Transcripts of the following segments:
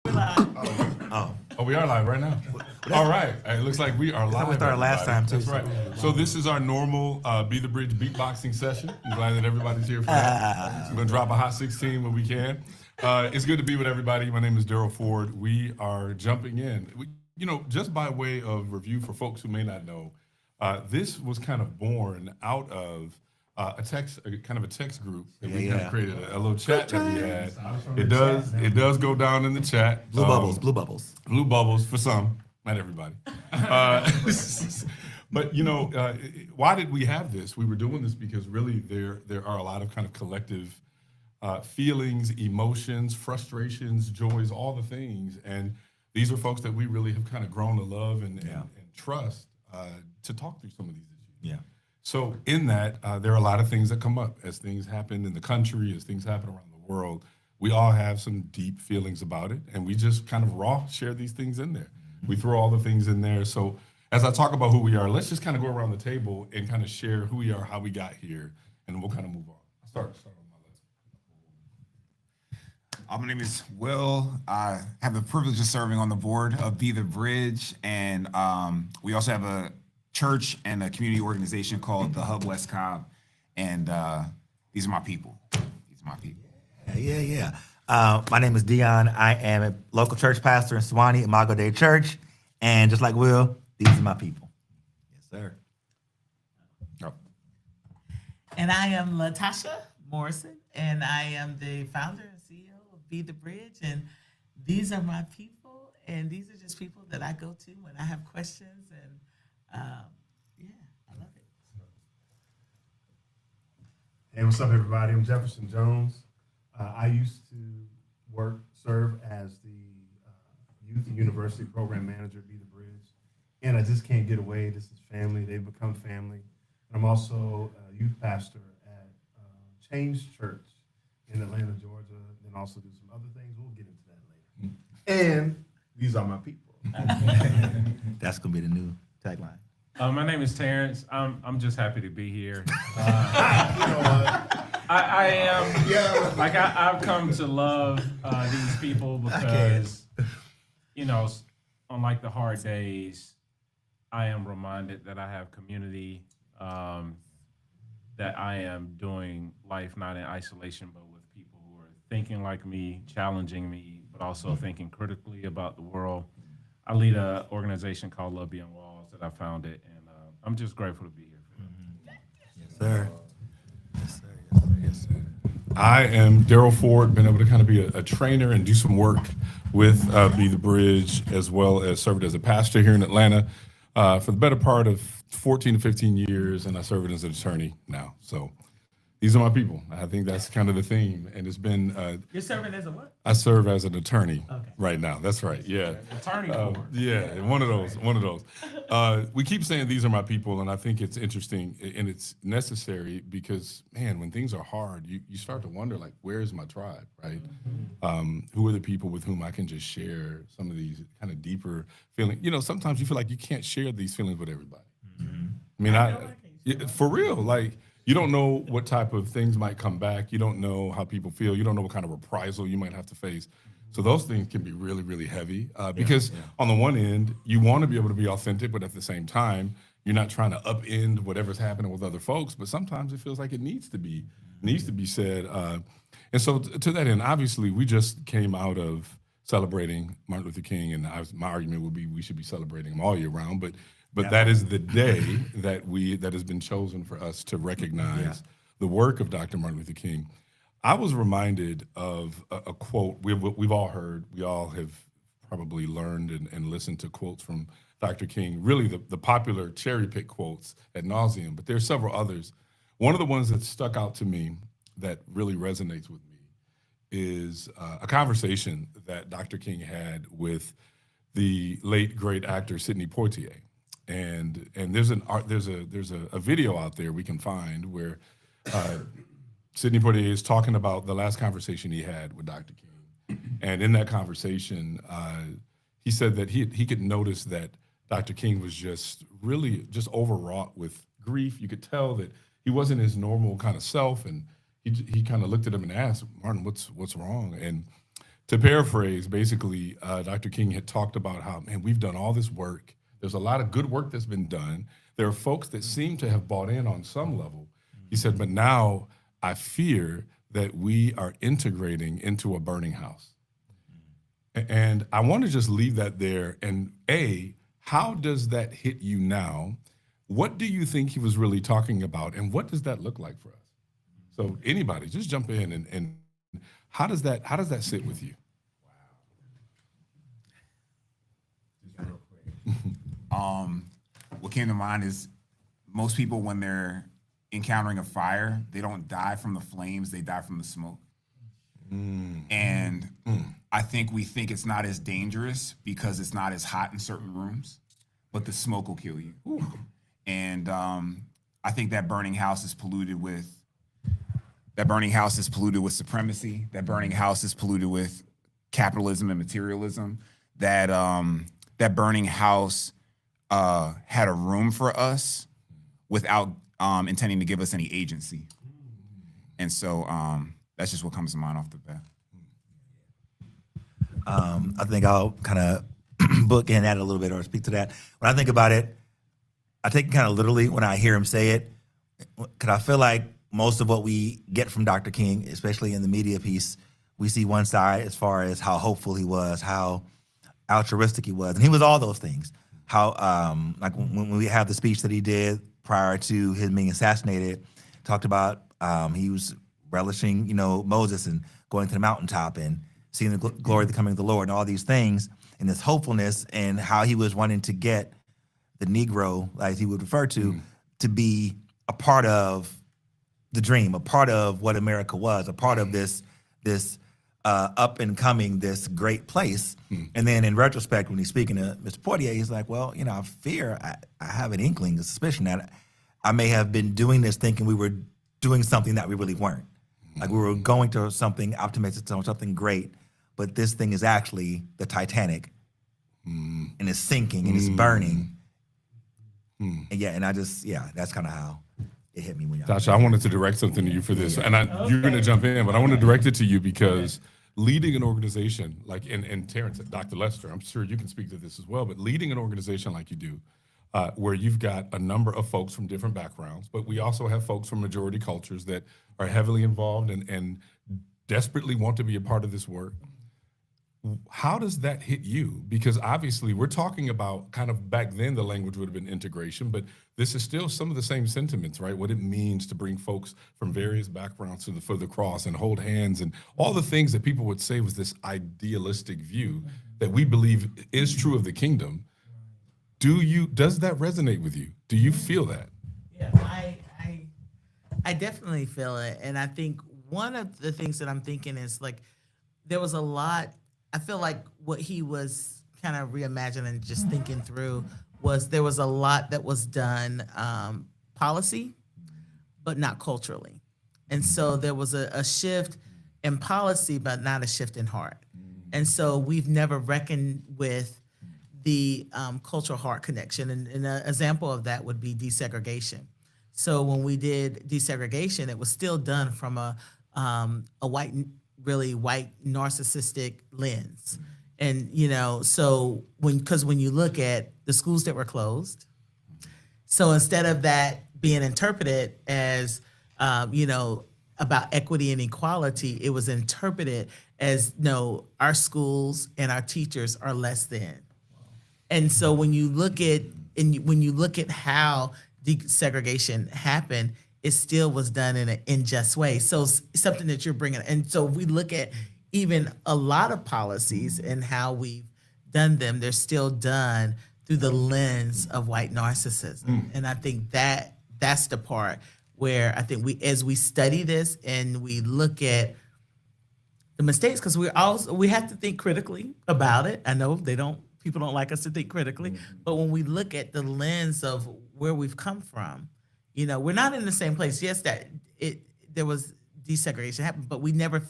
Oh, Oh, we are live right now. All right. It looks like we are live. we started last everybody. time, too. That's right. So this is our normal Be the Bridge beatboxing session. I'm glad that everybody's here for that. We're going to drop a hot 16 when we can. It's good to be with everybody. My name is Daryl Ford. We are jumping in. Just by way of review for folks who may not know, this was kind of born out of a text group that we kind of created, a little chat that we had. It does go down in the chat. blue bubbles. Blue bubbles for some, not everybody. But why did we have this? We were doing this because really there are a lot of kind of collective feelings, emotions, frustrations, joys, all the things, and these are folks that we really have kind of grown to love and trust to talk through some of these issues. Yeah. So in that, there are a lot of things that come up as things happen in the country, as things happen around the world. We all have some deep feelings about it, and we just kind of raw share these things in there. We throw all the things in there. So as I talk about who we are, let's just kind of go around the table and kind of share who we are, how we got here, and we'll kind of move on. Start on my list. My name is Will. I have the privilege of serving on the board of Be the Bridge, and we also have a church and a community organization called the Hub West Cobb, and these are my people. Yeah. My name is Dion. I am a local church pastor in Sewanee, Imago Dei Church, and just like Will, these are my people. Yes, sir. Oh. And I am Latasha Morrison, and I am the founder and CEO of Be the Bridge. And these are my people, and these are just people that I go to when I have questions. And I love it. Hey, what's up, everybody? I'm Jefferson Jones. I used to serve as the Youth and University Program Manager at Be the Bridge. And I just can't get away. This is family. They've become family. I'm also a youth pastor at Change Church in Atlanta, Georgia, and also do some other things. We'll get into that later. And these are my people. That's going to be the new tagline. My name is Terrence. I'm just happy to be here. You know what? I am. Yeah. Like I've come to love these people because, on like the hard days, I am reminded that I have community, that I am doing life not in isolation, but with people who are thinking like me, challenging me, but also thinking critically about the world. I lead an organization called Love Beyond Walls that I founded, and I'm just grateful to be here. Yes, sir. I am Daryl Ford, been able to kind of be a trainer and do some work with Be the Bridge, as well as served as a pastor here in Atlanta for the better part of 14 to 15 years, and I serve as an attorney now. So these are my people. I think that's kind of the theme, and it's been. You're serving as a what? I serve as an attorney right now. That's right. Yeah. Attorney board. Yeah, one of those. We keep saying these are my people, and I think it's interesting and it's necessary because, man, when things are hard, you start to wonder, like, where is my tribe, right? Who are the people with whom I can just share some of these kind of deeper feelings? Sometimes you feel like you can't share these feelings with everybody. I mean, for real, like, you don't know what type of things might come back. You don't know how people feel. You don't know what kind of reprisal you might have to face. So those things can be really, really heavy because on the one end, you want to be able to be authentic, but at the same time, you're not trying to upend whatever's happening with other folks. But sometimes it feels like it needs to be said. And so to that end, obviously, we just came out of celebrating Martin Luther King, and my argument would be we should be celebrating him all year round. But that is the day that has been chosen for us to recognize the work of Dr. Martin Luther King. I was reminded of a quote we've all heard. We all have probably learned and listened to quotes from Dr. King, really the popular cherry pick quotes ad nauseum, but there are several others. One of the ones that stuck out to me that really resonates with me is a conversation that Dr. King had with the late great actor Sidney Poitier. And there's a video out there we can find where Sidney Poitier is talking about the last conversation he had with Dr. King, and in that conversation, he said that he could notice that Dr. King was just overwrought with grief. You could tell that he wasn't his normal kind of self, and he kind of looked at him and asked, Martin, what's wrong? And To paraphrase, basically, Dr. King had talked about how, man, we've done all this work. There's a lot of good work that's been done. There are folks that seem to have bought in on some level. He said, but now I fear that we are integrating into a burning house. And I want to just leave that there. And how does that hit you now? What do you think he was really talking about? And what does that look like for us? So anybody, just jump in and how does that sit with you? What came to mind is most people, when they're encountering a fire, they don't die from the flames, they die from the smoke. And I think we think it's not as dangerous because it's not as hot in certain rooms, but the smoke will kill you. And I think that burning house is polluted with supremacy. That burning house is polluted with capitalism and materialism. That burning house had a room for us without intending to give us any agency. And so that's just what comes to mind off the bat. I think I'll kind of bookend that a little bit or speak to that. When I think about it, I take it kind of literally when I hear him say it, because I feel like most of what we get from Dr. King, especially in the media piece, we see one side as far as how hopeful he was, how altruistic he was, and he was all those things. How like when we have the speech that he did prior to him being assassinated, talked about he was relishing, Moses and going to the mountaintop and seeing the glory of the coming of the Lord and all these things, and this hopefulness, and how he was wanting to get the Negro, as he would refer to be a part of the dream, a part of what America was, a part of this up and coming, this great place. And then in retrospect, when he's speaking to Mr. Portier, he's like, well, I fear, I have an inkling, a suspicion that I may have been doing this thinking we were doing something that we really weren't. Like we were going to something optimistic, something great, but this thing is actually the Titanic, and it's sinking and it's burning. And that's kind of how it hit me when y'all. Tasha, I wanted to direct something to you for this, and you're going to jump in, but I want to direct it to you because leading an organization like, and Terrence, Dr. Lester, I'm sure you can speak to this as well, but leading an organization like you do, where you've got a number of folks from different backgrounds, but we also have folks from majority cultures that are heavily involved and desperately want to be a part of this work. How does that hit you? Because obviously we're talking about kind of back then the language would have been integration, but this is still some of the same sentiments, right? What it means to bring folks from various backgrounds for the cross and hold hands and all the things that people would say was this idealistic view that we believe is true of the kingdom. Does that resonate with you? Do you feel that? Yeah, I definitely feel it. And I think one of the things that I'm thinking is like, there was a lot, I feel like what he was kind of reimagining and just thinking through was there was a lot that was done policy, but not culturally. And so there was a shift in policy, but not a shift in heart. And so we've never reckoned with the cultural heart connection. And an example of that would be desegregation. So when we did desegregation, it was still done from a really white narcissistic lens. And, so when you look at the schools that were closed, so instead of that being interpreted as, about equity and equality, it was interpreted as, no, our schools and our teachers are less than. And so when you look at how desegregation happened, it still was done in an unjust way. So something that you're bringing, and so we look at even a lot of policies and how we've done them, they're still done through the lens of white narcissism. And I think that's the part where I think as we study this and we look at the mistakes, because we have to think critically about it. I know people don't like us to think critically, but when we look at the lens of where we've come from, we're not in the same place. Yes, there was desegregation happened, but we never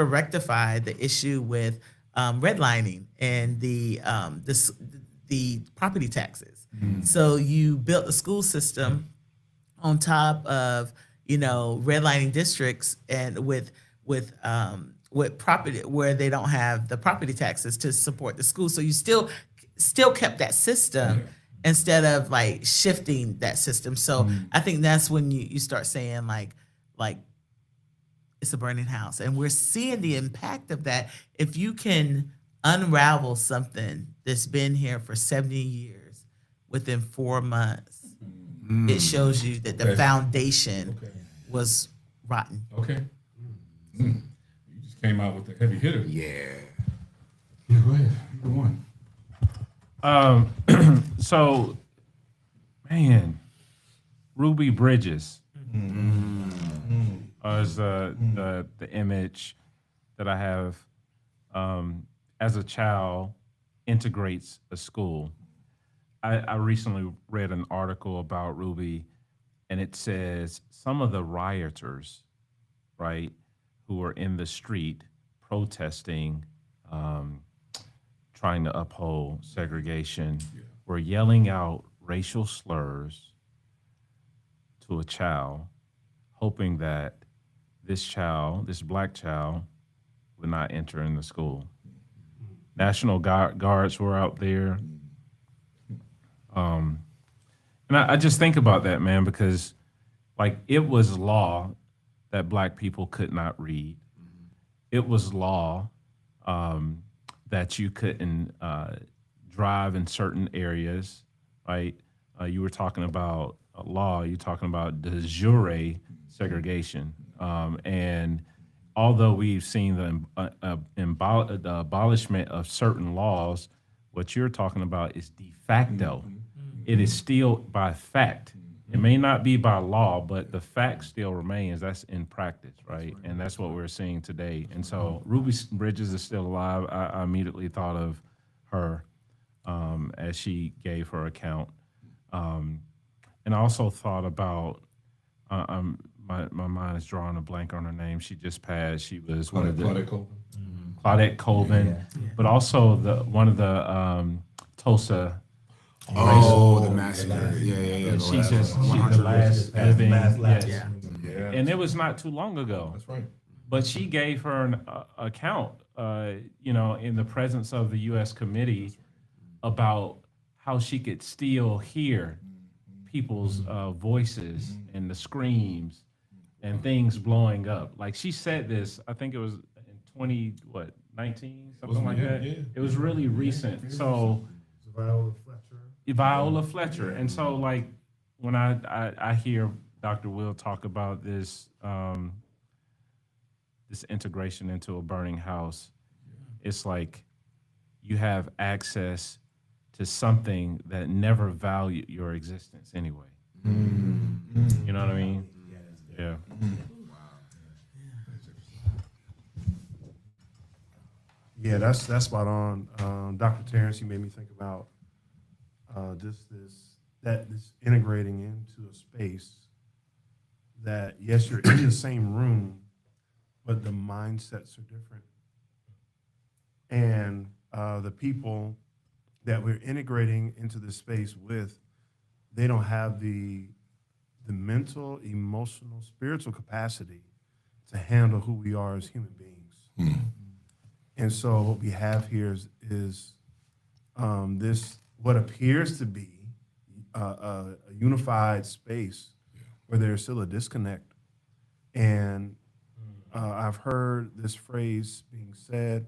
rectified the issue with redlining and the property taxes. So you built a school system on top of redlining districts and with with property where they don't have the property taxes to support the school. So you still kept that system instead of like shifting that system. So I think that's when you start saying like it's a burning house. And we're seeing the impact of that. If you can unravel something that's been here for 70 years within 4 months, it shows you that the foundation was rotten. Okay. You just came out with the heavy hitter. Yeah. Yeah, go ahead. Either one. So, man, Ruby Bridges is the image that I have as a child integrates a school. I recently read an article about Ruby, and it says some of the rioters, right, who were in the street protesting, trying to uphold segregation, were yelling out racial slurs to a child, hoping that this black child, would not enter in the school. National Guards were out there. And I just think about that, man, because like it was law that black people could not read. It was law that you couldn't drive in certain areas, right? You were talking about law, you're talking about de jure segregation. And although we've seen the abolishment of certain laws, what you're talking about is de facto. It is still by fact. It may not be by law, but the fact still remains. That's in practice, right? And that's what we're seeing today. And so Ruby Bridges is still alive. I immediately thought of her as she gave her account. And I also thought about, my mind is drawing a blank on her name. She just passed. She was one of the Claudette Colvin, but also one of the Tulsa. Oh, the massacre. Yeah. She's the last living. Yeah. And it was not too long ago. That's right. But she gave her an account, in the presence of the U.S. committee about how she could still hear people's voices and the screams and things blowing up. Like she said this, I think it was in 19, something like that. Yeah. It was really recent. So Viola Fletcher. And so like when I hear Dr. Will talk about this this integration into a burning house, it's like you have access to something that never valued your existence anyway. You know what I mean? Yeah. Yeah, that's spot on. Dr. Terrence, you made me think about just this integrating into a space that, yes, you're in the same room, but the mindsets are different. And the people that we're integrating into this space with, they don't have the mental, emotional, spiritual capacity to handle who we are as human beings. And so what we have here is this, what appears to be a unified space where there's still a disconnect. And I've heard this phrase being said,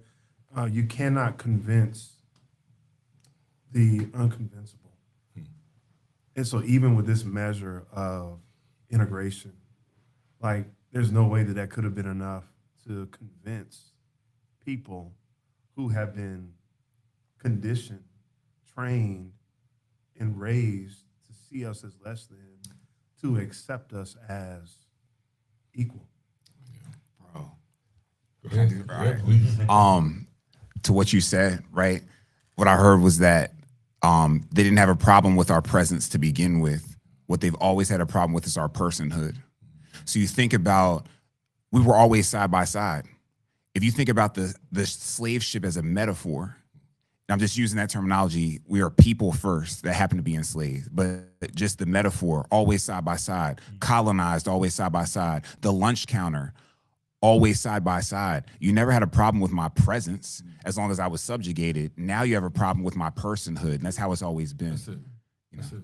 you cannot convince the unconvincible. And so even with this measure of integration, like there's no way that could have been enough to convince people who have been conditioned, trained, and raised to see us as less than, to accept us as equal. Bro. Go ahead. Yeah, please. To what you said, right? What I heard was that they didn't have a problem with our presence to begin with. What they've always had a problem with is our personhood. So you think about, we were always side by side. If you think about the slave ship as a metaphor, and I'm just using that terminology, we are people first that happen to be enslaved, but just the metaphor, always side by side, colonized, always side by side, the lunch counter, always side by side. You never had a problem with my presence as long as I was subjugated. Now you have a problem with my personhood, and that's how it's always been. That's it. That's it.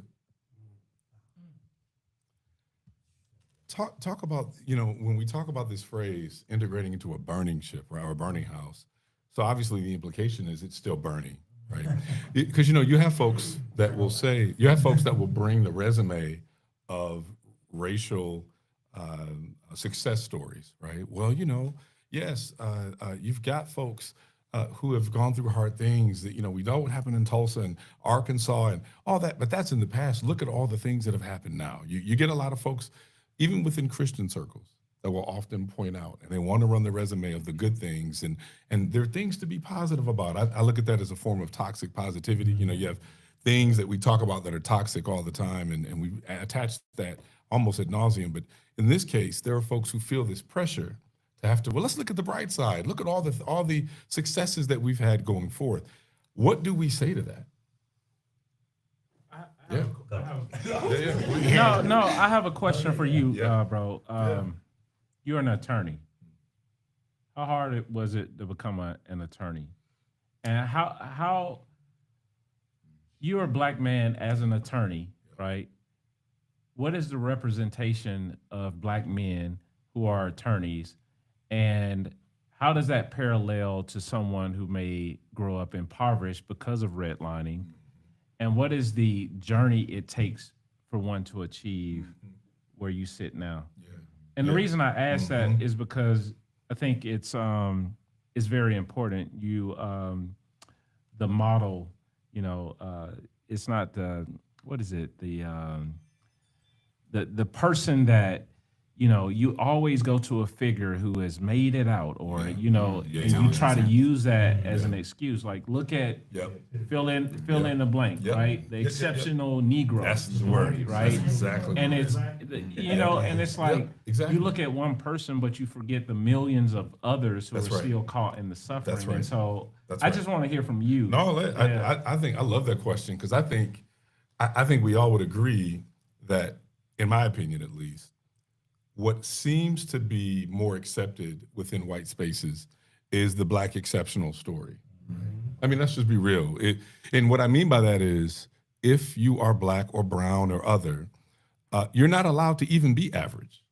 Talk about, when we talk about this phrase, integrating into a burning ship, right, or a burning house. So obviously the implication is it's still burning, right? Because, you have folks that will say, bring the resume of racial success stories, right? Well, yes, you've got folks who have gone through hard things that, we know what happened in Tulsa and Arkansas and all that, but that's in the past. Look at all the things that have happened now. You get a lot of folks, even within Christian circles, that will often point out, and they want to run the resume of the good things, and there are things to be positive about. I look at that as a form of toxic positivity. You have things that we talk about that are toxic all the time, and we attach that almost ad nauseum. But in this case, there are folks who feel this pressure to have to, well, let's look at the bright side. Look at all the successes that we've had going forth. What do we say to that? No, I have a question for you, bro. You're an attorney. How hard was it to become an attorney? And how you're a black man as an attorney, right? What is the representation of black men who are attorneys, and how does that parallel to someone who may grow up impoverished because of redlining? And what is the journey it takes for one to achieve where you sit now? And the reason I ask that is because I think it's very important. You the model, it's not the person that you always go to a figure who has made it out, or and you try to use that as an excuse. Like, look at fill in the blank, right? The exceptional Negro. That's the story, word, right? That's exactly. And it's and it's like you look at one person, but you forget the millions of others who are still caught in the suffering. That's right. And so I just want to hear from you. No, I think I love that question, because I think we all would agree that, in my opinion at least, what seems to be more accepted within white spaces is the black exceptional story. I mean, let's just be real. And what I mean by that is, if you are black or brown or other, you're not allowed to even be average.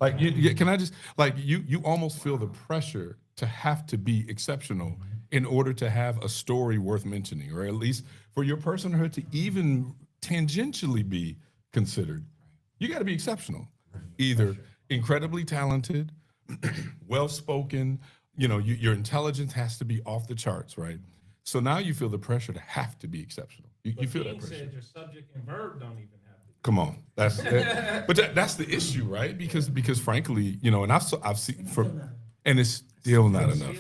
Like, you almost feel the pressure to have to be exceptional in order to have a story worth mentioning, or at least for your personhood to even tangentially be considered. You got to be exceptional. Either incredibly talented, well-spoken, your intelligence has to be off the charts, right? So now you feel the pressure to have to be exceptional. You feel that pressure. Said your subject and verb don't even have to. Come on, that's the issue, right? Because frankly, and I've seen and it's still not enough.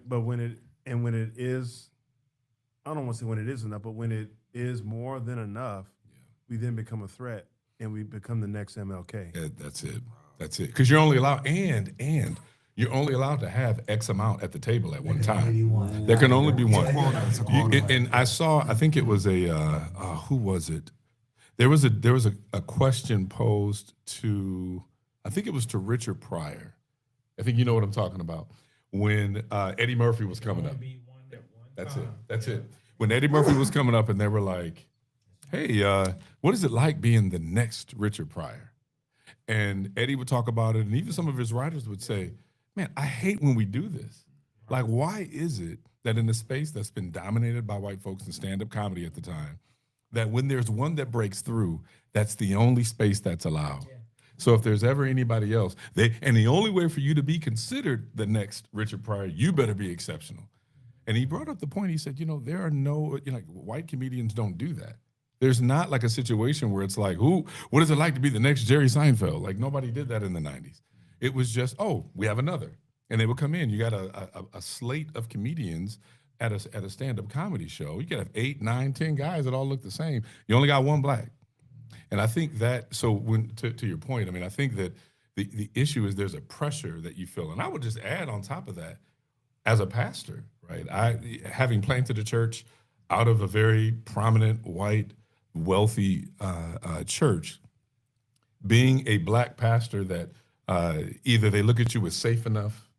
When it is, I don't want to say when it is enough, but when it is more than enough, we then become a threat. And we become the next MLK. Yeah, that's it. Because you're only allowed, and you're only allowed to have X amount at the table at one time. There can only be one. And I think it was who was it? There was a question posed to, I think it was to Richard Pryor. I think you know what I'm talking about. When Eddie Murphy was coming up. That's it. When Eddie Murphy was coming up, and they were like, hey, what is it like being the next Richard Pryor? And Eddie would talk about it, and even some of his writers would say, man, I hate when we do this. Like, why is it that in a space that's been dominated by white folks in stand-up comedy at the time, that when there's one that breaks through, that's the only space that's allowed? Yeah. So if there's ever anybody else, and the only way for you to be considered the next Richard Pryor, you better be exceptional. And he brought up the point, he said, there are no, white comedians don't do that. There's not like a situation where it's like, what is it like to be the next Jerry Seinfeld? Like, nobody did that in the 90s. It was just, we have another. And they would come in. You got a slate of comedians at a stand-up comedy show. You could have 8, 9, 10 guys that all look the same. You only got one black. And I think that, so when to your point, I mean, I think that the issue is there's a pressure that you feel. And I would just add on top of that, as a pastor, right? Having planted a church out of a very prominent white wealthy church, being a black pastor that Either they look at you as safe enough,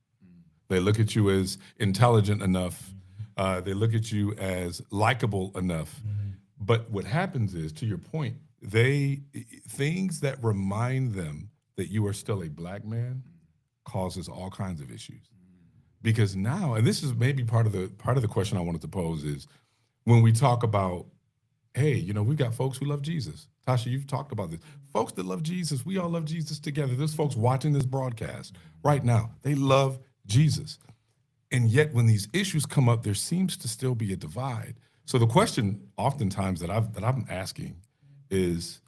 they look at you as intelligent enough, they look at you as likable enough. But what happens is, to your point, things that remind them that you are still a black man causes all kinds of issues. Because now, and this is maybe part of the question I wanted to pose is, when we talk about, hey, you know, we've got folks who love Jesus. Tasha, you've talked about this. Folks that love Jesus, we all love Jesus together. There's folks watching this broadcast right now. They love Jesus. And yet when these issues come up, there seems to still be a divide. So the question oftentimes that I'm asking is,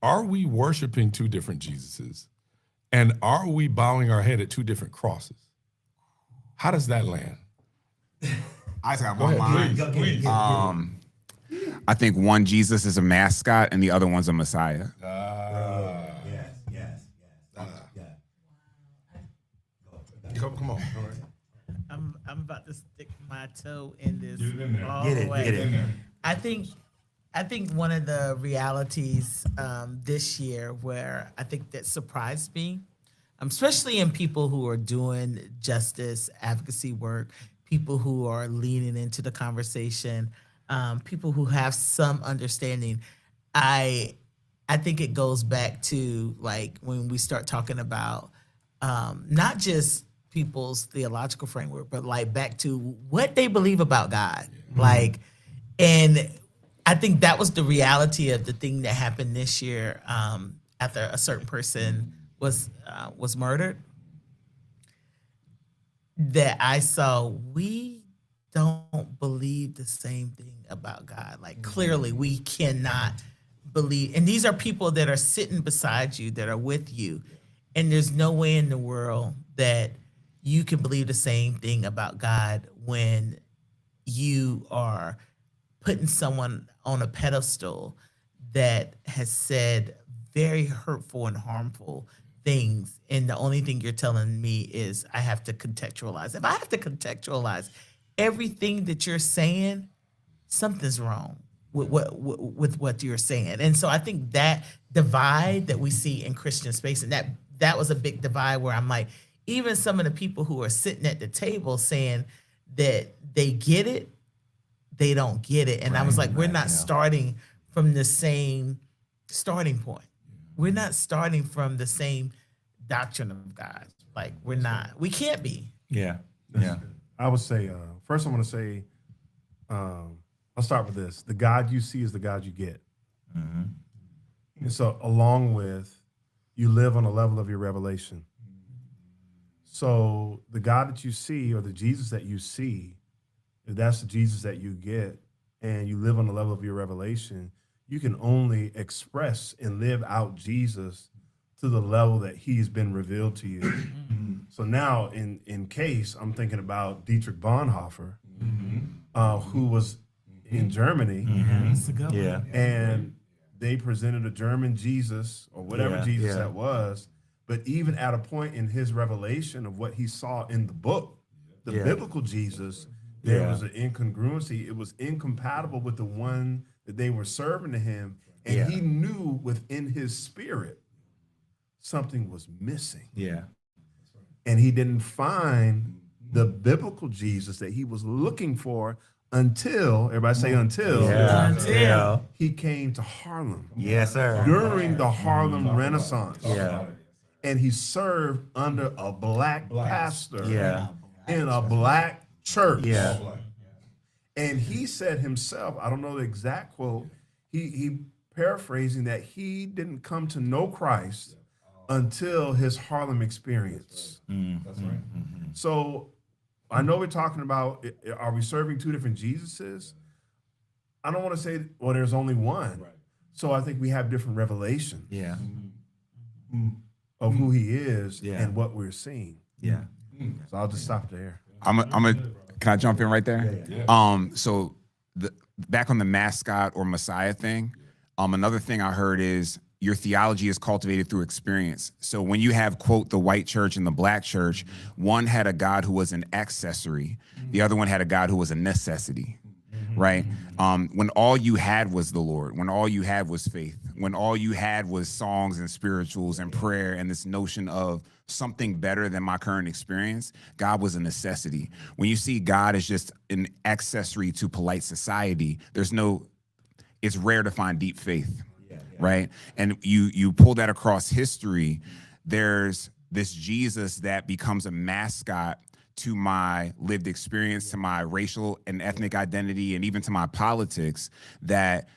are we worshiping two different Jesuses? And are we bowing our head at two different crosses? How does that land? I just got Go one ahead, line. please. I think one Jesus is a mascot and the other one's a Messiah. Yes. Come on. I'm about to stick my toe in this Get it in there. all Get the it, way. get it. I think one of the realities this year where I think that surprised me, especially in people who are doing justice advocacy work, people who are leaning into the conversation, people who have some understanding. I think it goes back to like when we start talking about not just people's theological framework, but like back to what they believe about God. Like, and I think that was the reality of the thing that happened this year after a certain person was murdered. That I saw, we don't believe the same thing about God. Like clearly we cannot believe, and these are people that are sitting beside you, that are with you, and there's no way in the world that you can believe the same thing about God when you are putting someone on a pedestal that has said very hurtful and harmful things, and the only thing you're telling me is I have to contextualize. If I have to contextualize everything that you're saying, something's wrong with what you're saying. And so I think that divide that we see in Christian space, and that was a big divide where I'm like, even some of the people who are sitting at the table saying that they get it, they don't get it. And I was like, we're not starting from the same starting point. We're not starting from the same doctrine of God. Like we can't be. Yeah. I would say, first I want to say, I'll start with this. The God you see is the God you get. And so along with, you live on a level of your revelation. So the God that you see, or the Jesus that you see, if that's the Jesus that you get, and you live on the level of your revelation, you can only express and live out Jesus to the level that he's been revealed to you. So now in case, I'm thinking about Dietrich Bonhoeffer, who was in Germany, Yeah. and they presented a German Jesus, or whatever Jesus that was. But even at a point in his revelation of what he saw in the book, the biblical Jesus, there was an incongruency. It was incompatible with the one that they were serving to him. And he knew within his spirit something was missing. Yeah. And he didn't find the biblical Jesus that he was looking for until, everybody say until, he came to Harlem. Yes, sir. During the Harlem Renaissance. Yeah. And he served under a black pastor Yeah. in a black church. Yeah. And he said himself, I don't know the exact quote, he paraphrasing that he didn't come to know Christ until his Harlem experience. That's right. So I know we're talking about, are we serving two different Jesuses? I don't want to say, well, there's only one. Right. So I think we have different revelations Yeah. of who he is Yeah. and what we're seeing. Yeah. So I'll just stop there. Can I jump in right there? Yeah. So back on the mascot or Messiah thing, another thing I heard is your theology is cultivated through experience. So when you have, quote, the white church and the black church, one had a God who was an accessory. The other one had a God who was a necessity, right? When all you had was the Lord, when all you had was faith, when all you had was songs and spirituals and prayer and this notion of something better than my current experience, God was a necessity. When you see God as just an accessory to polite society, it's rare to find deep faith, right? And you pull that across history, there's this Jesus that becomes a mascot to my lived experience, to my racial and ethnic identity, and even to my politics that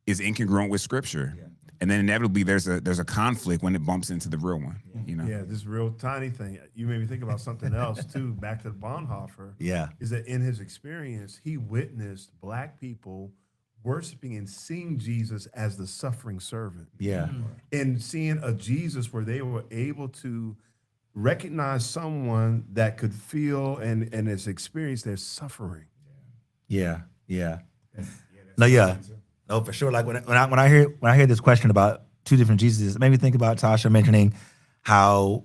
is incongruent with Scripture. And then inevitably there's a conflict when it bumps into the real one, you know? Yeah, this real tiny thing. You made me think about something else too, back to Bonhoeffer. Yeah. Is that in his experience, he witnessed Black people worshiping and seeing Jesus as the suffering servant. Yeah. And seeing a Jesus where they were able to recognize someone that could feel and has experienced their suffering. Yeah. Yeah. No, yeah. No, for sure. Like when I hear this question about two different Jesuses, it made me think about Tasha mentioning how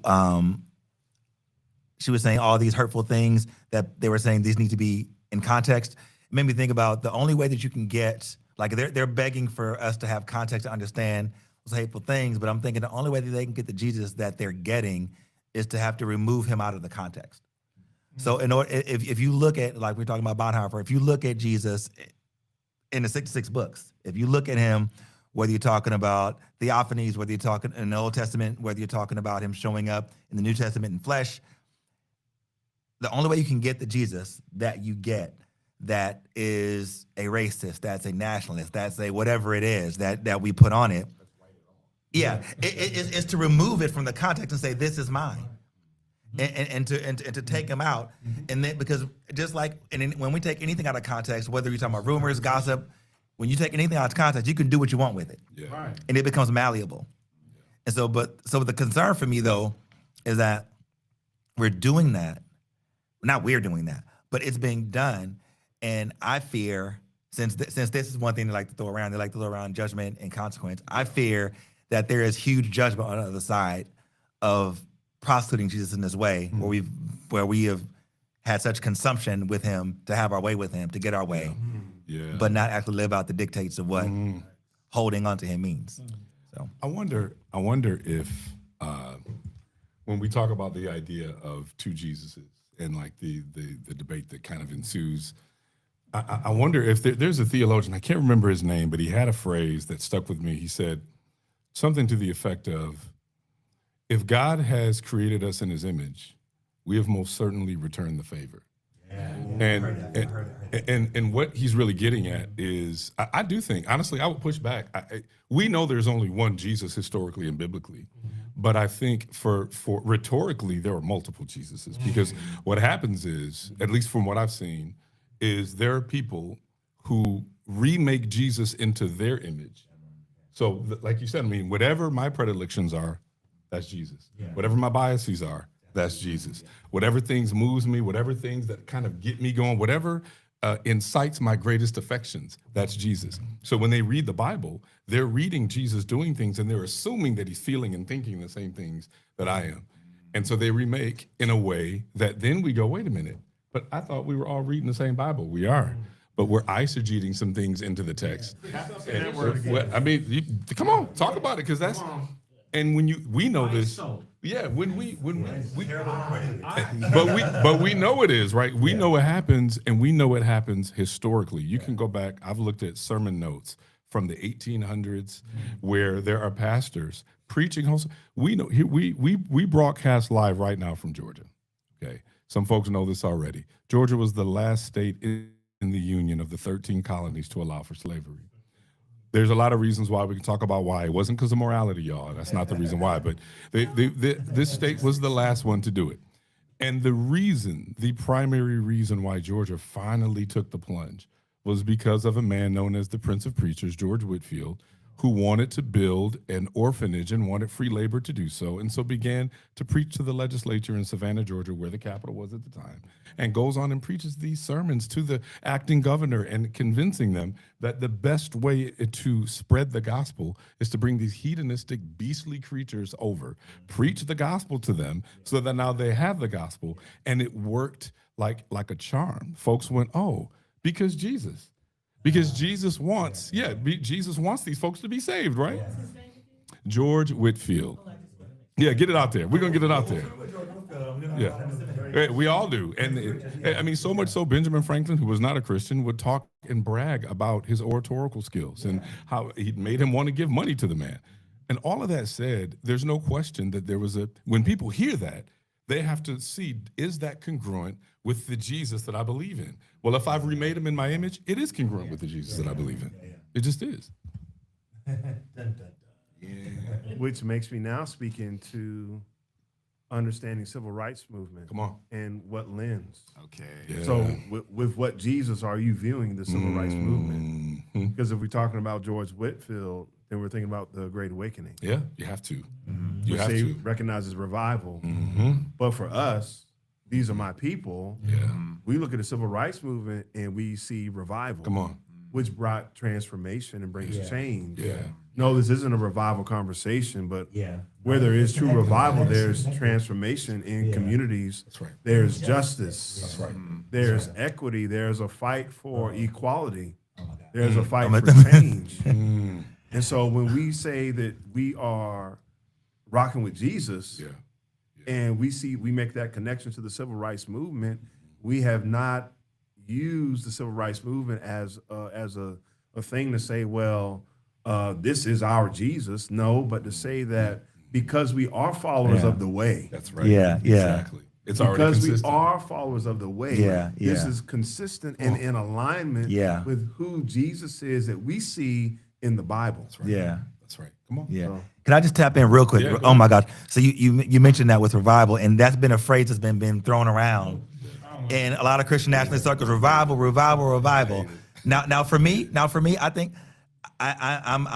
she was saying all these hurtful things that they were saying these need to be in context. It made me think about the only way that you can get, like they're begging for us to have context to understand those hateful things, but I'm thinking the only way that they can get the Jesus that they're getting is to have to remove him out of the context. So in order, if you look at, like we're talking about Bonhoeffer, if you look at Jesus in the 66 books, if you look at him, whether you're talking about theophanies, whether you're talking in the Old Testament, whether you're talking about him showing up in the New Testament in flesh, the only way you can get the Jesus that you get that is a racist, that's a nationalist, that's a whatever it is that we put on it. Yeah, it's to remove it from the context and say, this is mine. And to take him out. And then, because just like, when we take anything out of context, whether you're talking about rumors, gossip, when you take anything out of context, you can do what you want with it. Yeah. Right. And it becomes malleable. And so the concern for me though, is that we're doing that. Not we're doing that, but it's being done. And I fear, since this is one thing they like to throw around, they like to throw around judgment and consequence. I fear that there is huge judgment on the other side of prostituting Jesus in this way, where we have had such consumption with him to have our way with him, to get our way, but not actually live out the dictates of what holding on to him means. So I wonder if when we talk about the idea of two Jesuses and like the debate that kind of ensues, I wonder if there's a theologian, I can't remember his name, but he had a phrase that stuck with me. He said something to the effect of, if God has created us in his image, we have most certainly returned the favor. And what he's really getting at is, I do think, honestly, I would push back. We know there's only one Jesus historically and biblically, but I think for rhetorically, there are multiple Jesuses, because what happens is, at least from what I've seen, is there are people who remake Jesus into their image. So like you said, I mean, whatever my predilections are, that's Jesus. Whatever my biases are, that's Jesus. Whatever things moves me, whatever things that kind of get me going, whatever incites my greatest affections, that's Jesus. So when they read the Bible, they're reading Jesus doing things and they're assuming that he's feeling and thinking the same things that I am. And so they remake in a way that then we go, wait a minute, but I thought we were all reading the same Bible. We are. But we're eisegeting some things into the text. I mean, come on, talk about it, because that's, and when we know this, yeah, when we but we know it is, right? We know it happens, and we know it happens historically. You can go back, I've looked at sermon notes from the 1800s where there are pastors preaching. We know we broadcast live right now from Georgia. Okay. Some folks know this already. Georgia was the last state in the Union of the 13 colonies to allow for slavery. There's a lot of reasons why. We can talk about why. It wasn't because of morality, y'all. That's not the reason why. But this state was the last one to do it. And the primary reason why Georgia finally took the plunge was because of a man known as the Prince of Preachers, George Whitefield, who wanted to build an orphanage and wanted free labor to do so, and so began to preach to the legislature in Savannah, Georgia, where the capital was at the time, and goes on and preaches these sermons to the acting governor and convincing them that the best way to spread the gospel is to bring these hedonistic, beastly creatures over, preach the gospel to them so that now they have the gospel. And it worked like a charm. Folks went, oh, because Jesus. Because Jesus wants, Jesus wants these folks to be saved, right? George Whitfield. Yeah, get it out there. We're going to get it out there. Yeah, we all do. And I mean, so much so Benjamin Franklin, who was not a Christian, would talk and brag about his oratorical skills and how he made him want to give money to the man. And all of that said, there's no question that there was when people hear that, they have to see, is that congruent with the Jesus that I believe in? Well, if I've remade him in my image, it is congruent with the Jesus that I believe in. It just is. Which makes me now speak into understanding civil rights movement. Come on. And what lens. Okay. Yeah. So with what Jesus are you viewing the civil rights movement? Mhm. Because if we're talking about George Whitfield, then we're thinking about the Great Awakening. Yeah, you have to. You Which have they to. recognize as revival. Mhm. But for us, these are my people. Yeah. We look at the civil rights movement and we see revival. Come on. Which brought transformation and brings change. Yeah. No, this isn't a revival conversation, but where there is true revival, there's transformation in communities. That's right. There's justice. That's right. There's equity. There's a fight for equality. There's a fight I'm for change. Mm. And so when we say that we are rocking with Jesus, Yeah. and we make that connection to the civil rights movement, we have not used the civil rights movement as a thing to say, well, this is our Jesus. No, but to say that because we are followers of the way, That's right. Yeah, yeah. Exactly. It's already because we consistent. are followers of the way, this is consistent and in alignment with who Jesus is that we see in the Bible. That's right. Yeah. That's right. Come on. Yeah. So- Can I just tap in real quick? Yeah, go Oh my gosh. So you mentioned that with revival, and that's been a phrase that's been thrown around in a lot of Christian nationalist circles. Revival, revival, revival. Now for me, I think I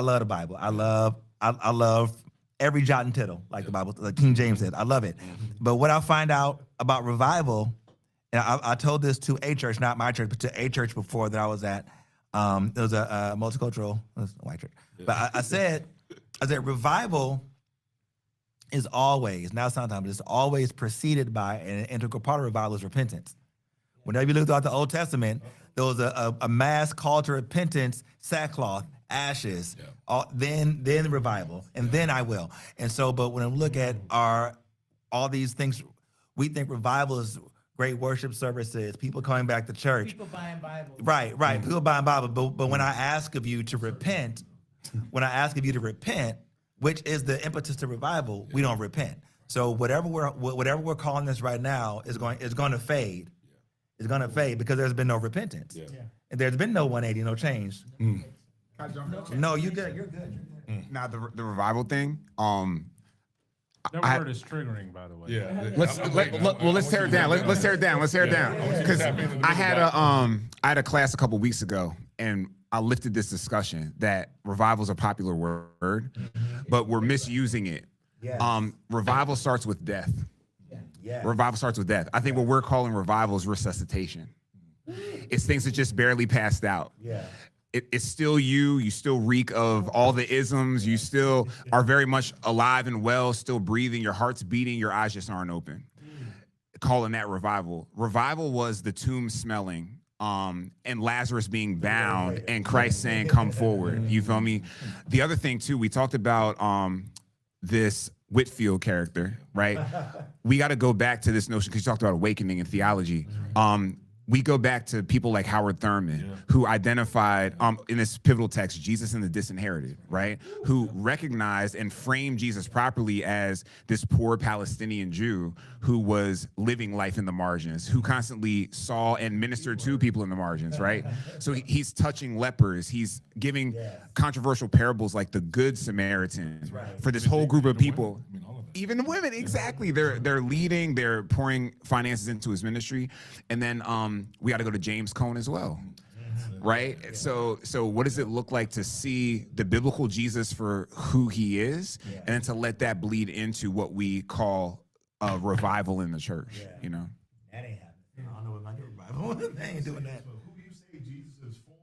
love the Bible. I love every jot and tittle, like the Bible, like King James said. I love it. But what I find out about revival, and I told this to a church, not my church, but to a church before that I was at. There was a multicultural, it was a white church. But I said revival is always, now sometimes it's always preceded by an integral part of revival is repentance. Whenever you look throughout the Old Testament, there was a mass call to repentance, sackcloth, ashes, then revival, and then I will. And so, but when I look at all these things, we think revival is great worship services, people coming back to church. People buying Bibles. Right. People buying Bible. But when I ask of you to repent, which is the impetus to revival, we don't repent. So whatever we're calling this right now is going to fade. It's going to fade because there's been no repentance. Yeah. And there's been no 180, no change. No, you're good. You're good. Now the revival thing. That word is triggering, by the way. Yeah. Let's tear it down. Let's tear it down. Let's tear it down. Because I had a class a couple weeks ago, and I lifted this discussion that revival is a popular word, but we're misusing it. Yes. Revival starts with death. Yeah. Revival starts with death. I think what we're calling revival is resuscitation. It's things that just barely passed out. Yeah. It's still you. You still reek of all the isms. You still are very much alive and well, still breathing. Your heart's beating. Your eyes just aren't open. Calling that revival. Revival was the tomb smelling, and Lazarus being bound, and Christ saying, "Come forward." You feel me? The other thing too, we talked about this Whitfield character, right? We got to go back to this notion because you talked about awakening and theology. We go back to people like Howard Thurman, who identified in this pivotal text, Jesus and the disinherited, right? Who recognized and framed Jesus properly as this poor Palestinian Jew who was living life in the margins, who constantly saw and ministered to people in the margins, right? So he's touching lepers. He's giving controversial parables like the Good Samaritan for this whole group of people. Even the women, exactly. They're leading, they're pouring finances into his ministry. And then we got to go to James Cone as well, right? So what does it look like to see the biblical Jesus for who he is, and then to let that bleed into what we call a revival in the church, you know? That ain't happening. I don't know what my revival. They ain't doing that. So who you say Jesus is for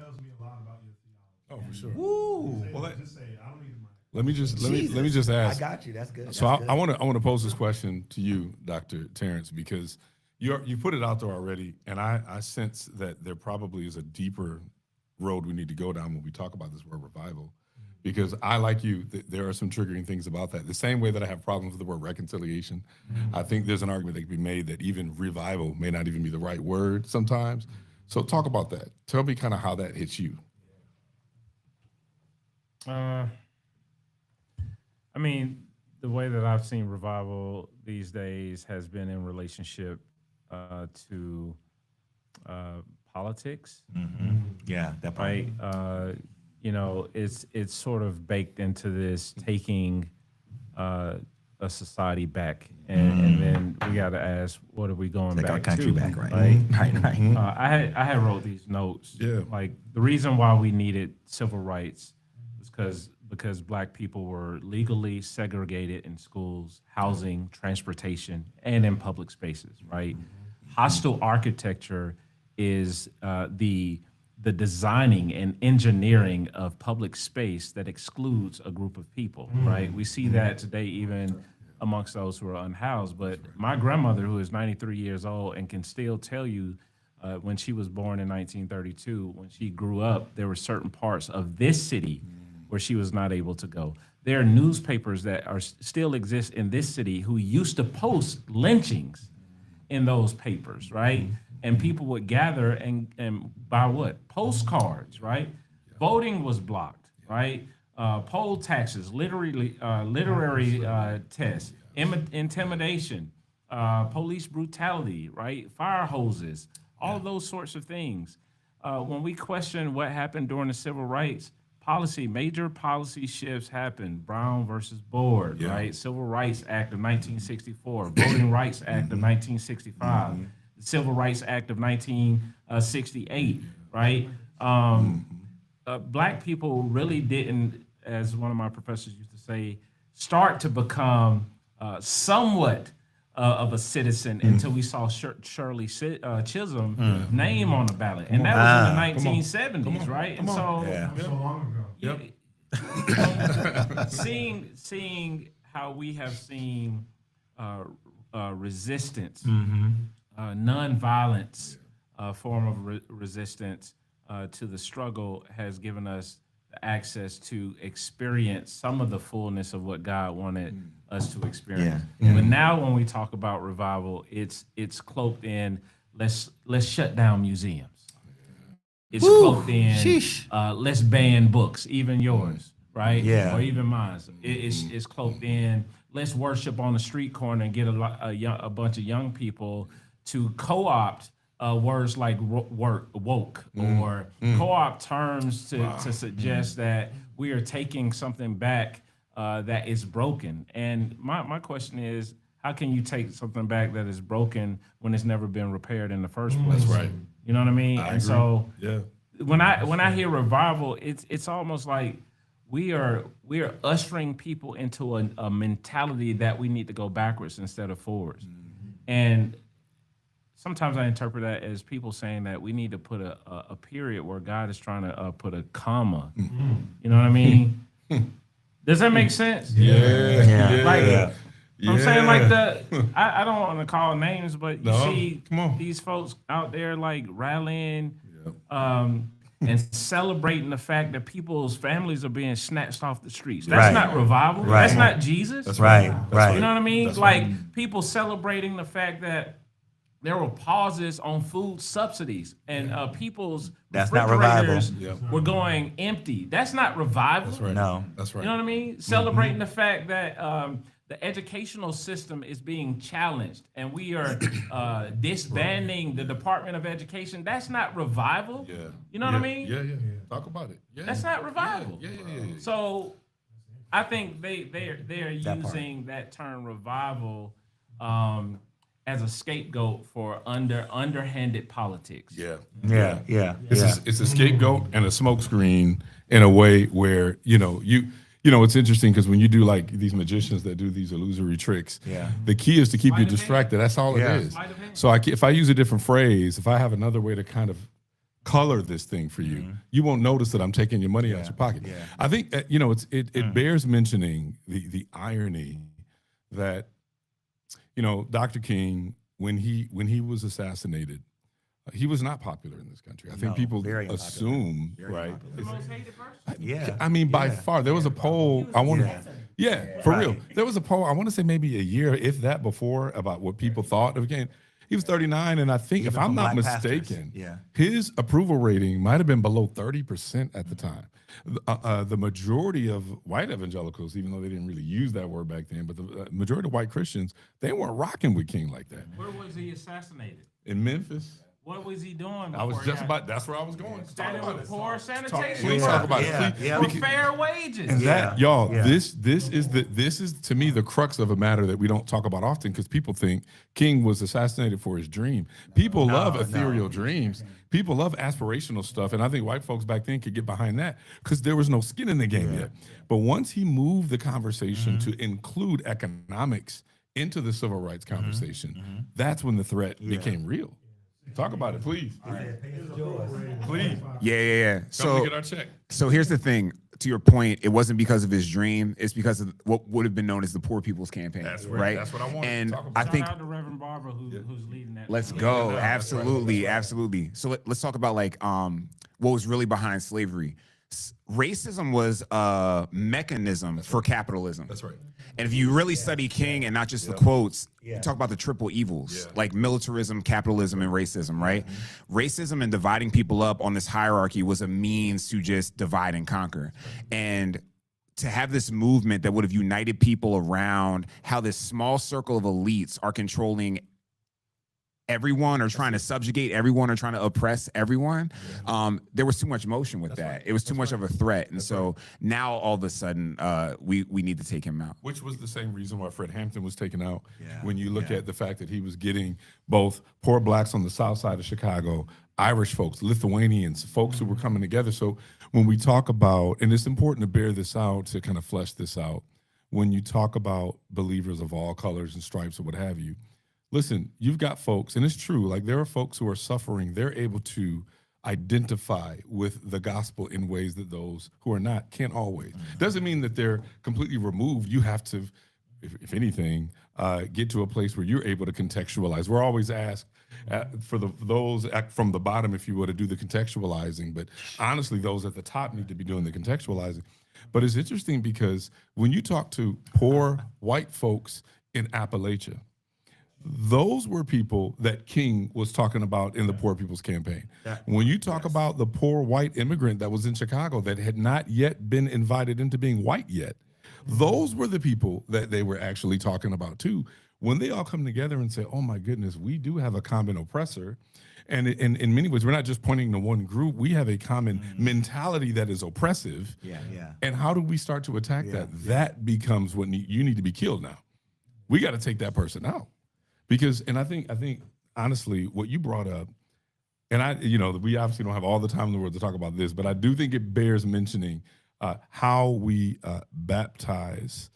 tells me a lot about your theology. Oh, for sure. Woo. Well, Just say, I don't need a mic. let me just ask. I got you. That's good. So I want to pose this question to you, Dr. Terrence, because You put it out there already, and I sense that there probably is a deeper road we need to go down when we talk about this word revival, because I, like you, there are some triggering things about that. The same way that I have problems with the word reconciliation, I think there's an argument that can be made that even revival may not even be the right word sometimes. So talk about that. Tell me kind of how that hits you. I mean, the way that I've seen revival these days has been in relationship to politics, Yeah, that part. right? You know, it's sort of baked into this taking a society back, and then we got to ask, what are we going Take back our country to? back, right? Right. Right. I had wrote these notes. Yeah. Like the reason why we needed civil rights was because Black people were legally segregated in schools, housing, transportation, and in public spaces. Right. Hostile architecture is the designing and engineering of public space that excludes a group of people. Right. We see that today even amongst those who are unhoused. But my grandmother, who is 93 years old and can still tell you when she was born in 1932, when she grew up, there were certain parts of this city where she was not able to go. There are newspapers that are still exist in this city who used to post lynchings in those papers, right? And people would gather and buy what? Postcards, right? Voting was blocked, right? Poll taxes, literary tests, intimidation, police brutality, right? Fire hoses, all of those sorts of things. When we question what happened during the civil rights policy, major policy shifts happened. Brown versus Board, right? Civil Rights Act of 1964, Voting Rights Act of 1965, the Civil Rights Act of 1968, right? Black people really didn't, as one of my professors used to say, start to become somewhat of a citizen until we saw Shirley Chisholm name on the ballot, and that was in the 1970s, right? And so, So long ago. seeing how we have seen resistance, non-violence form of resistance to the struggle has given us the access to experience some of the fullness of what God wanted us to experience. But now when we talk about revival, it's cloaked in let's shut down museums. It's cloaked in let's ban books, even yours, right? Yeah. Or even mine. It's cloaked in let's worship on the street corner and get a bunch of young people to co-opt words like woke or co-opt terms to suggest that we are taking something back that is broken. And my question is, how can you take something back that is broken when it's never been repaired in the first place? That's right. You know what I mean? I and agree. so Yeah. when I hear revival, it's almost like we are ushering people into a mentality that we need to go backwards instead of forwards. And sometimes I interpret that as people saying that we need to put a period where God is trying to put a comma. You know what I mean? Does that make sense? Like, I'm saying like I don't want to call names, but you see these folks out there like rallying and celebrating the fact that people's families are being snatched off the streets. That's not revival. That's not Jesus. That's Right. You know what I mean? Like people celebrating the fact that there were pauses on food subsidies and people's That's not revival. refrigerators were going empty. That's not revival. That's right. No. That's right. You know what I mean? Celebrating the fact that the educational system is being challenged and we are disbanding the Department of Education. That's not revival. Yeah. You know what I mean? Yeah. Talk about it. Yeah. That's not revival. Yeah. So I think they are using that term revival as a scapegoat for underhanded politics. Yeah. It's a scapegoat and a smokescreen in a way where it's interesting because when you do like these magicians that do these illusory tricks, the key is to keep you distracted. That's all it is. So if I use a different phrase, if I have another way to kind of color this thing for you, you won't notice that I'm taking your money out your pocket. I think it bears mentioning the irony that Dr. King when he was assassinated, he was not popular in this country. I think No, people very unpopular. assume, Very right? unpopular. The most hated person. Yeah. I mean, by Yeah. far, there was a poll. I want to, yeah, for real. Right. There was a poll. I want to say maybe a year, if that, before about what people thought of Kane. He was 39, and I think, Even if I'm from not black pastors. mistaken, Yeah. his approval rating might have been below 30% at the time. The majority of white evangelicals, even though they didn't really use that word back then, but the majority of white Christians, they weren't rocking with King like that. Where was he assassinated? In Memphis, What was he doing? I was before he just got- about. That's where I was going. Talk Standing about with it. poor sanitation. Please Yeah, talk about yeah, it. Please, yeah. For because- fair wages. And that, y'all, yeah. this is to me the crux of a matter that we don't talk about often, because people think King was assassinated for his dream. People love ethereal dreams. People love aspirational stuff, and I think white folks back then could get behind that because there was no skin in the game yet. But once he moved the conversation to include economics into the civil rights conversation, that's when the threat became real. Talk about it, please. Please. Yeah. Come So to get our check. So here's the thing. To your point, it wasn't because of his dream. It's because of what would have been known as the Poor People's Campaign. That's right. right. That's what I wanted to And talk about. I Shout think out to Reverend Barbara who's leading that. let's go. Absolutely, absolutely. So let's talk about like what was really behind slavery. Racism was a mechanism for capitalism. That's right. And if you really study King and not just the quotes, you talk about the triple evils, like militarism, capitalism, and racism, right? Racism and dividing people up on this hierarchy was a means to just divide and conquer. And to have this movement that would have united people around how this small circle of elites are controlling everyone or trying to subjugate everyone or trying to oppress everyone, there was too much motion with that. It was too much of a threat. And so now all of a sudden we need to take him out. Which was the same reason why Fred Hampton was taken out. Yeah, When you look at the fact that he was getting both poor blacks on the south side of Chicago, Irish folks, Lithuanians, folks who were coming together. So when we talk about, and it's important to bear this out, to kind of flesh this out, when you talk about believers of all colors and stripes or what have you, listen, you've got folks, and it's true, like there are folks who are suffering. They're able to identify with the gospel in ways that those who are not can't always. Doesn't mean that they're completely removed. You have to, if anything, get to a place where you're able to contextualize. We're always asked for those from the bottom, if you will, to do the contextualizing. But honestly, those at the top need to be doing the contextualizing. But it's interesting because when you talk to poor white folks in Appalachia, those were people that King was talking about in the Poor People's Campaign. When you talk about the poor white immigrant that was in Chicago that had not yet been invited into being white yet, those were the people that they were actually talking about too. When they all come together and say, oh my goodness, we do have a common oppressor. And in many ways, we're not just pointing to one group. We have a common mentality that is oppressive. Yeah. And how do we start to attack that? That becomes what you need to be killed now. We got to take that person out. Because, and I think honestly, what you brought up, and we obviously don't have all the time in the world to talk about this, but I do think it bears mentioning how we baptize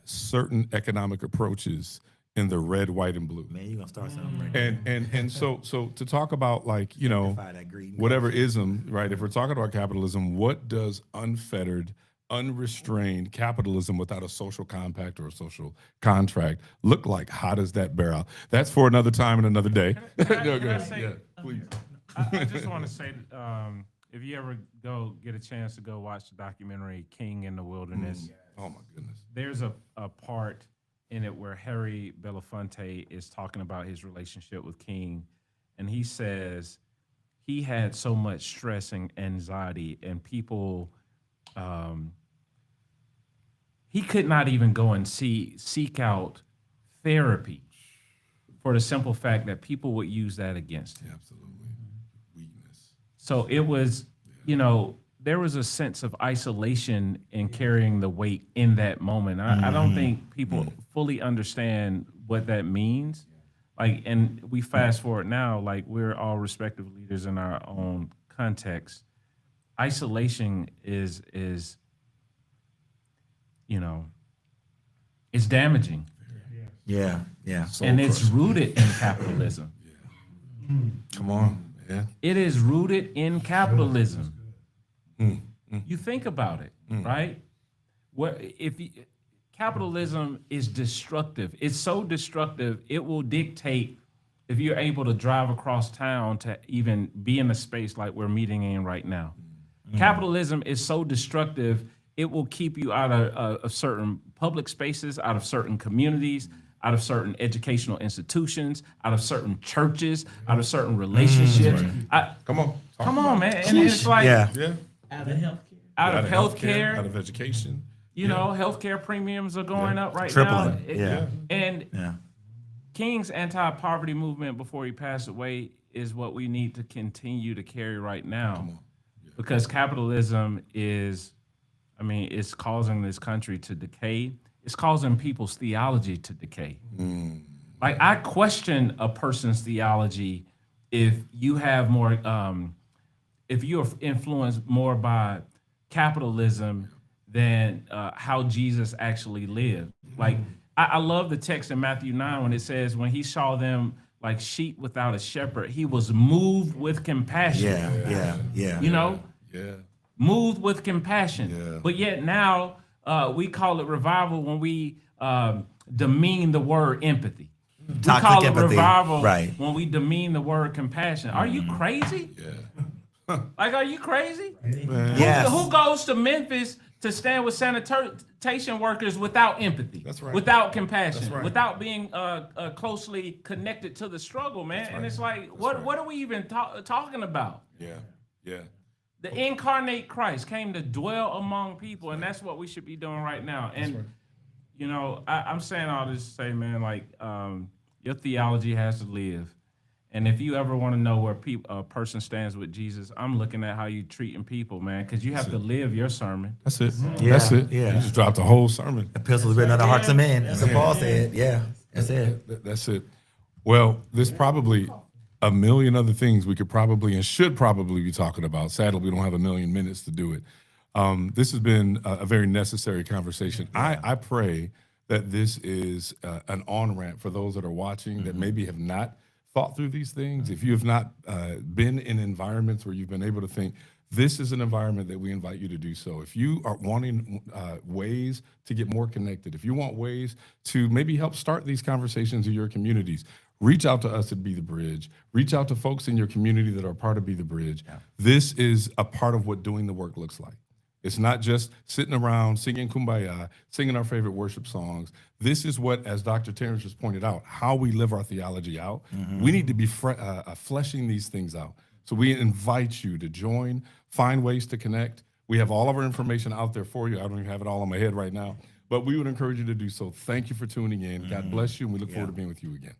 certain economic approaches in the red, white, and blue. Man, you're gonna start something right And so to talk about like, Identify that greed. whatever ism, right? If we're talking about capitalism, what does unfettered, unrestrained capitalism without a social compact or a social contract look like? How does that bear out? That's for another time and another day. Can I No, go ahead. say- Yeah, please. I just want to say, if you ever get a chance to go watch the documentary King in the Wilderness, Oh my goodness. there's a part in it where Harry Belafonte is talking about his relationship with King, and he says he had so much stress and anxiety, and people, he could not even go and seek out therapy for the simple fact that people would use that against him. Absolutely. Weakness. So it was, there was a sense of isolation in carrying the weight in that moment. I don't think people fully understand what that means. Like, and we fast forward now, like we're all respective leaders in our own context. Isolation is it's damaging, Yeah. and it's rooted in capitalism. Come on, man. It is rooted in capitalism. You think about it, right? Capitalism is destructive. It's so destructive, it will dictate if you're able to drive across town to even be in a space like we're meeting in right now. Capitalism is so destructive, it will keep you out of certain public spaces, out of certain communities, out of certain educational institutions, out of certain churches, out of certain relationships. Come on. Come on, man. And it's like Yeah. Yeah. Out of healthcare. out of healthcare, out of education. you know, healthcare premiums are going up right Tripling. now. Yeah. And Yeah. King's anti-poverty movement before he passed away is what we need to continue to carry right now. Because capitalism is, I mean, it's causing this country to decay. It's causing people's theology to decay. Like, I question a person's theology if you have more, if you're influenced more by capitalism than how Jesus actually lived. Like, I love the text in Matthew 9 when it says, when he saw them like sheep without a shepherd, he was moved with compassion. Yeah. You know, Yeah. moved with compassion. Yeah. But yet now we call it revival when we demean the word empathy. We Toxic call it empathy. revival Right. when we demean the word compassion. Are you crazy? Yeah. Like, are you crazy? Yes. Who goes to Memphis to stand with sanitation workers without empathy? That's right. Without compassion, That's right. without being closely connected to the struggle, man. And it's like, what are we even talking about? Yeah. Yeah. The incarnate Christ came to dwell among people, and that's what we should be doing right now. And you know, I'm saying all this to say, man, like, your theology has to live. And if you ever want to know where a person stands with Jesus, I'm looking at how you treating people, man, because you have to live your sermon. That's it. Yeah. That's it. Yeah. You just dropped the whole sermon. Epistles written on the hearts of men. That's what Paul said. Yeah. That's it. That's it. Well, there's probably a million other things we could probably and should probably be talking about. Sadly, we don't have a million minutes to do it. This has been a very necessary conversation. I pray that this is an on-ramp for those that are watching that maybe have not thought through these things. If you have not been in environments where you've been able to think, this is an environment that we invite you to do so. If you are wanting ways to get more connected, if you want ways to maybe help start these conversations in your communities, reach out to us at Be the Bridge. Reach out to folks in your community that are part of Be the Bridge. Yeah. This is a part of what doing the work looks like. It's not just sitting around singing Kumbaya, singing our favorite worship songs. This is what, as Dr. Terrence just pointed out, how we live our theology out. We need to be fleshing these things out. So we invite you to join, find ways to connect. We have all of our information out there for you. I don't even have it all on my head right now, but we would encourage you to do so. Thank you for tuning in. God bless you, and we look forward to being with you again.